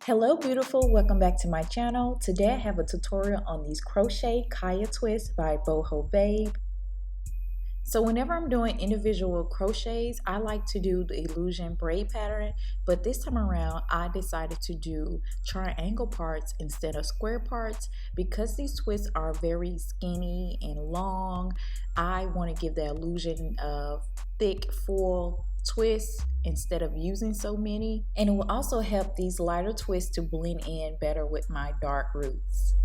Hello beautiful, welcome back to my channel. Today I have a tutorial on these crochet Kaya twists by Boho Babe. So whenever I'm doing individual crochets, I like to do the illusion braid pattern, but this time around I decided to do triangle parts instead of square parts. Because these twists are very skinny and long, I want to give the illusion of thick, full twists instead of using so many, and it will also help these lighter twists to blend in better with my dark roots.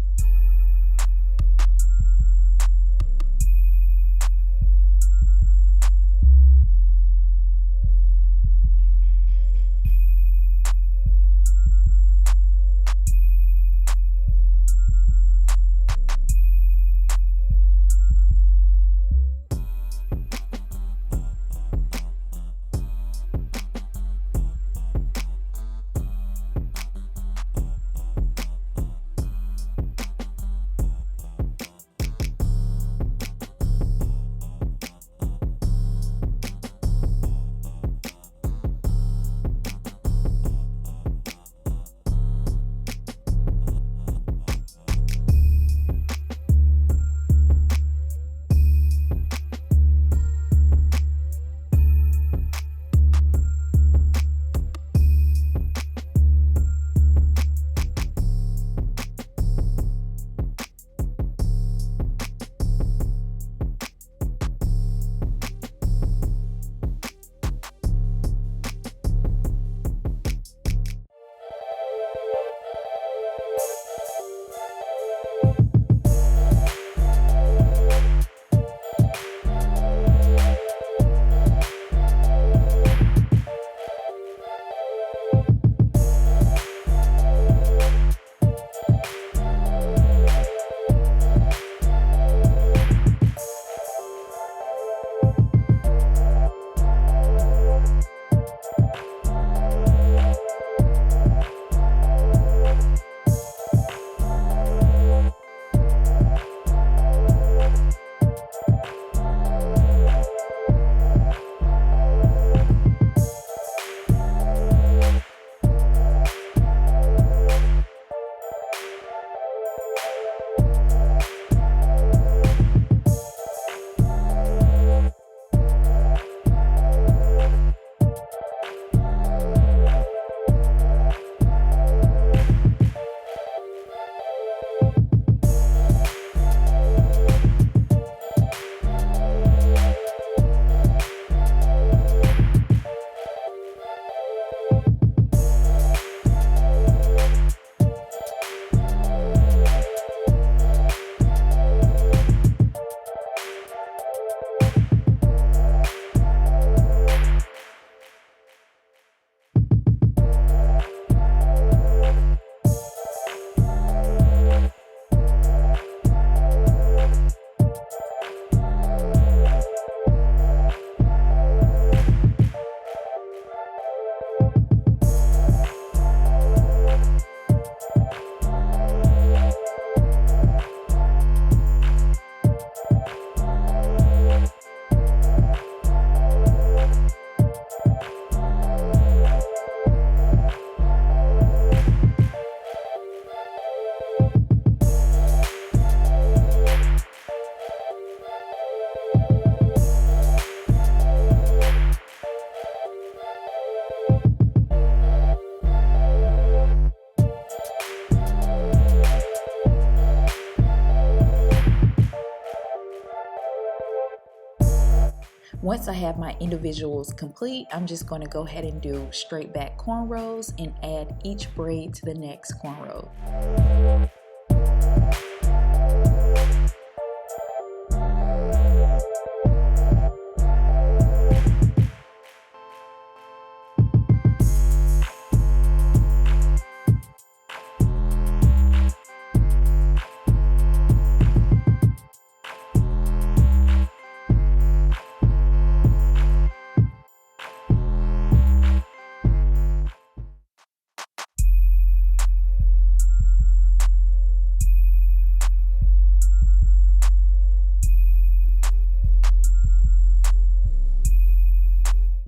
Once I have my individuals complete, I'm just going to go ahead and do straight back cornrows and add each braid to the next cornrow.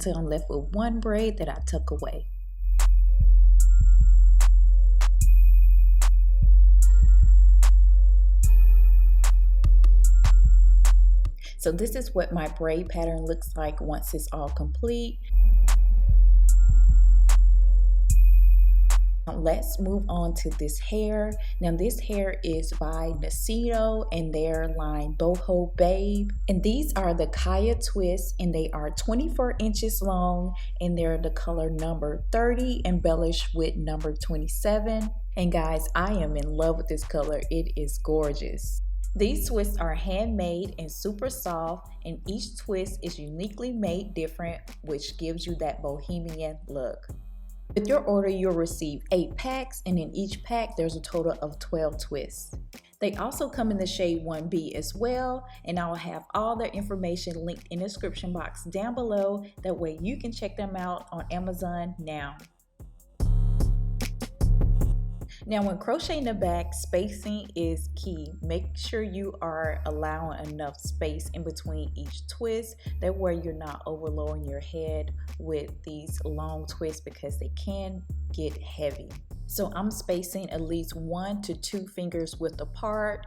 Until I'm left with one braid that I tuck away. So this is what my braid pattern looks like once it's all complete. Let's move on to this hair. Now this hair is by Nacito and their line Boho Babe. And these are the Kaya twists, and they are 24 inches long, and they're the color number 30 embellished with number 27. And guys, I am in love with this color. It is gorgeous. These twists are handmade and super soft, and each twist is uniquely made different, which gives you that bohemian look. With your order, you'll receive 8 packs, and in each pack, there's a total of 12 twists. They also come in the shade 1B as well, and I'll have all their information linked in the description box down below. That way you can check them out on Amazon now. Now, when crocheting the back, spacing is key. Make sure you are allowing enough space in between each twist. That way you're not overloading your head with these long twists, because they can get heavy. So I'm spacing at least 1 to 2 fingers width apart.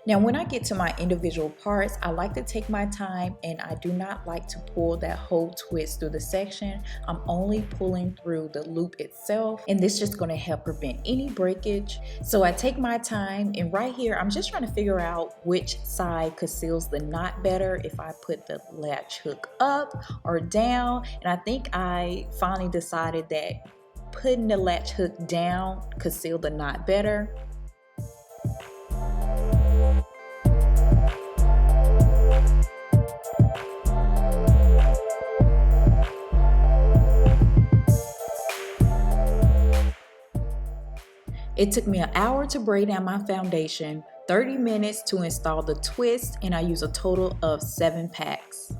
Now, when I get to my individual parts, I like to take my time, and I do not like to pull that whole twist through the section. I'm only pulling through the loop itself, and this is just going to help prevent any breakage. So I take my time, and right here, I'm just trying to figure out which side conceals the knot better, if I put the latch hook up or down. And I think I finally decided that putting the latch hook down concealed the knot better. It took me an hour to braid down my foundation, 30 minutes to install the twist, and I use a total of 7 packs.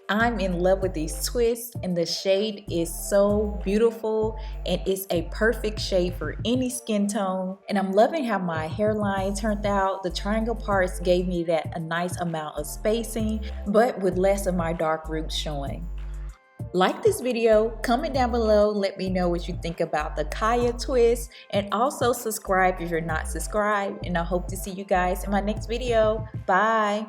I'm in love with these twists, and the shade is so beautiful, and it's a perfect shade for any skin tone. And I'm loving how my hairline turned out. The triangle parts gave me that a nice amount of spacing, but with less of my dark roots showing. Like this video, comment down below, let me know what you think about the Kaya twist, and also subscribe if you're not subscribed. And I hope to see you guys in my next video. Bye!